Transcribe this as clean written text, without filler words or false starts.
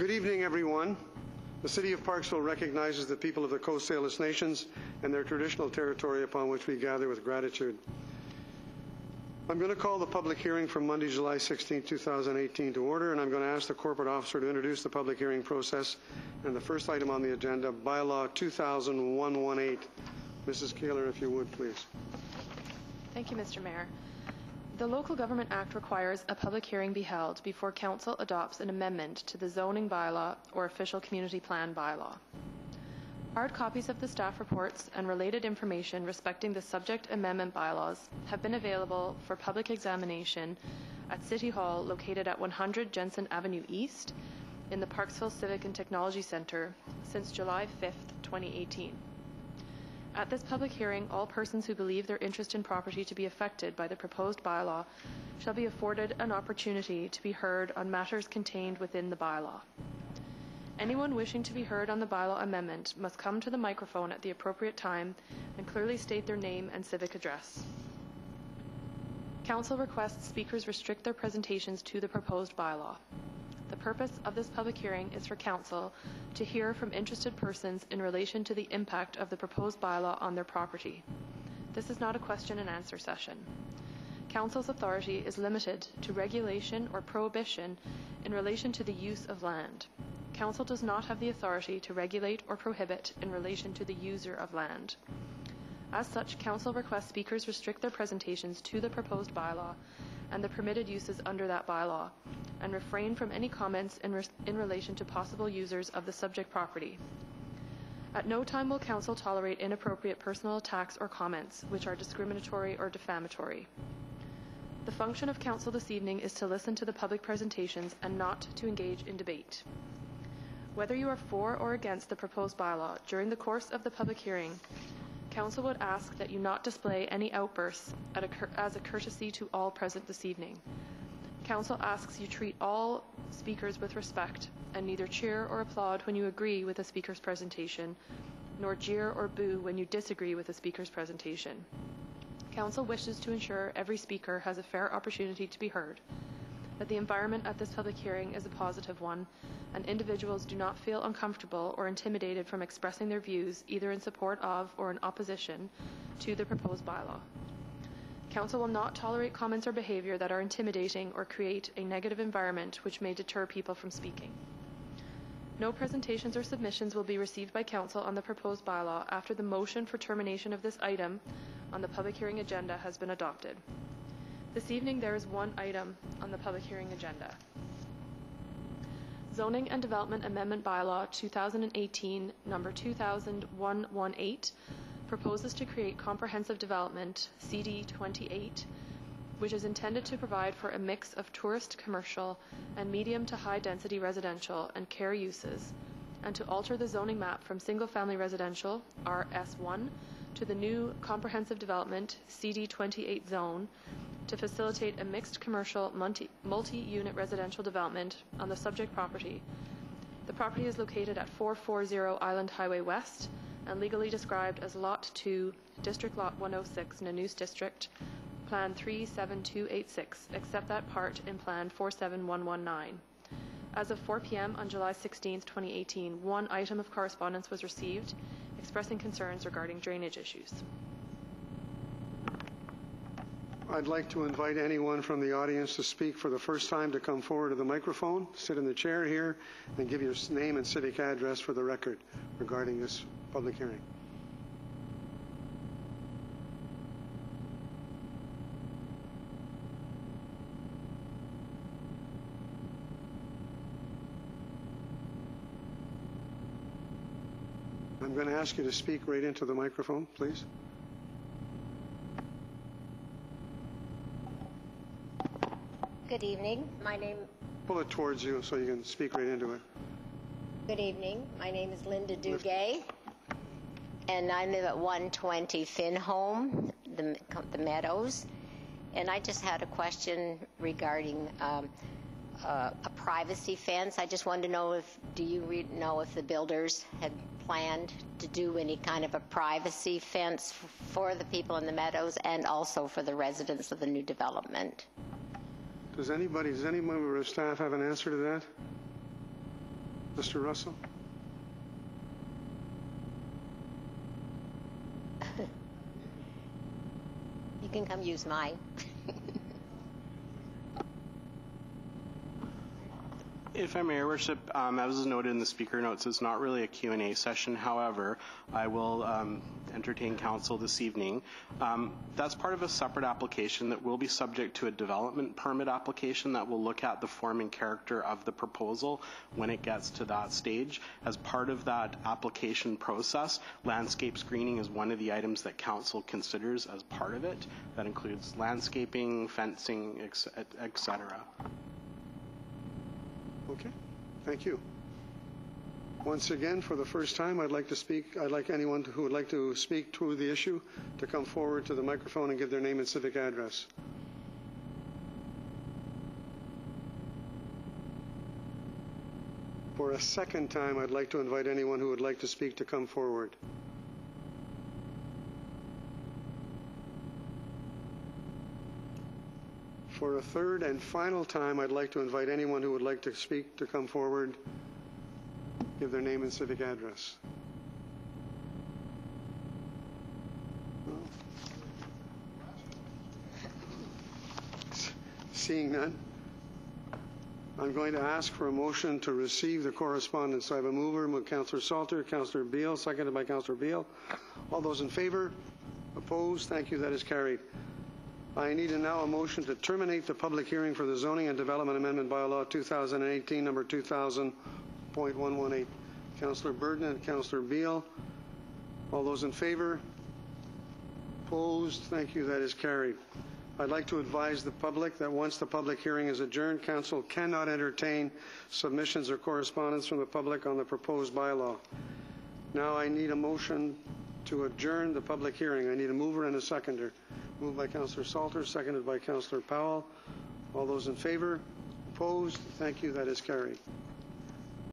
Good evening, everyone. The City of Parksville recognizes the people of the Coast Salish Nations and their traditional territory upon which we gather with gratitude. I'm going to call the public hearing from Monday, July 16, 2018 to order, and I'm going to ask the corporate officer to introduce the public hearing process and the first item on the agenda, Bylaw 201807161730. Mrs. Kaler, if you would, please. Thank you, Mr. Mayor. The Local Government Act requires a public hearing be held before Council adopts an amendment to the zoning bylaw or official community plan bylaw. Hard copies of the staff reports and related information respecting the subject amendment bylaws have been available for public examination at City Hall located at 100 Jensen Avenue East in the Parksville Civic and Technology Centre since July 5th, 2018. At this public hearing, all persons who believe their interest in property to be affected by the proposed bylaw shall be afforded an opportunity to be heard on matters contained within the bylaw. Anyone wishing to be heard on the bylaw amendment must come to the microphone at the appropriate time and clearly state their name and civic address. Council requests speakers restrict their presentations to the proposed bylaw. The purpose of this public hearing is for Council to hear from interested persons in relation to the impact of the proposed bylaw on their property. This is not a question and answer session. Council's authority is limited to regulation or prohibition in relation to the use of land. Council does not have the authority to regulate or prohibit in relation to the user of land. As such, Council requests speakers restrict their presentations to the proposed bylaw and the permitted uses under that bylaw, and refrain from any comments in relation to possible users of the subject property. At no time will Council tolerate inappropriate personal attacks or comments which are discriminatory or defamatory. The function of Council this evening is to listen to the public presentations and not to engage in debate. Whether you are for or against the proposed bylaw, during the course of the public hearing, Council would ask that you not display any outbursts as a courtesy to all present this evening. Council asks you treat all speakers with respect and neither cheer or applaud when you agree with a speaker's presentation, nor jeer or boo when you disagree with a speaker's presentation. Council wishes to ensure every speaker has a fair opportunity to be heard, that the environment at this public hearing is a positive one, and individuals do not feel uncomfortable or intimidated from expressing their views either in support of or in opposition to the proposed bylaw. Council will not tolerate comments or behaviour that are intimidating or create a negative environment which may deter people from speaking. No presentations or submissions will be received by Council on the proposed bylaw after the motion for termination of this item on the public hearing agenda has been adopted. This evening there is one item on the public hearing agenda. Zoning and Development Amendment Bylaw 2018 number 2018 proposes to create comprehensive development CD 28, which is intended to provide for a mix of tourist, commercial, and medium to high density residential and care uses, and to alter the zoning map from single-family residential RS1 to the new comprehensive development CD 28 zone to facilitate a mixed commercial multi-unit residential development on the subject property. The property is located at 440 Island Highway West and legally described as Lot 2, District Lot 106, Nanoose District, Plan 37286, except that part in Plan 47119. As of 4 p.m. on July 16, 2018, one item of correspondence was received expressing concerns regarding drainage issues. I'd like to invite anyone from the audience to speak for the first time to come forward to the microphone, sit in the chair here, and give your name and civic address for the record regarding this public hearing. I'm going to ask you to speak right into the microphone, please. Good evening. My name. Pull it towards you so you can speak right into it. Good evening. My name is Linda Duguay, and I live at 120 Finholm, the Meadows. And I just had a question regarding a privacy fence. I just wanted to know do you know if the builders had planned to do any kind of a privacy fence for the people in the Meadows and also for the residents of the new development? Does any member of staff have an answer to that? Mr. Russell? You can come use mine. If I may, Your Worship, as is noted in the speaker notes, it's not really a Q&A session. However, I will entertain council this evening. That's part of a separate application that will be subject to a development permit application that will look at the form and character of the proposal when it gets to that stage. As part of that application process, landscape screening is one of the items that council considers as part of it. That includes landscaping, fencing, etc. Okay, thank you. Once again, for the first time, I'd like anyone who would like to speak to the issue to come forward to the microphone and give their name and civic address. For a second time, I'd like to invite anyone who would like to speak to come forward. For a third and final time, I'd like to invite anyone who would like to speak to come forward, give their name and civic address. Seeing none, I'm going to ask for a motion to receive the correspondence. So I have a mover, Councillor Salter, Councillor Beale, seconded by Councillor Beale. All those in favor? Opposed? Thank you. That is carried. I need now a motion to terminate the public hearing for the Zoning and Development Amendment Bylaw 2018, number 2000.118. Councillor Burton and Councillor Beale. All those in favor? Opposed? Thank you. That is carried. I'd like to advise the public that once the public hearing is adjourned, Council cannot entertain submissions or correspondence from the public on the proposed bylaw. Now I need a motion to adjourn the public hearing. I need a mover and a seconder. Moved by Councillor Salter, seconded by Councillor Powell. All those in favor? Opposed? Thank you. That is carried.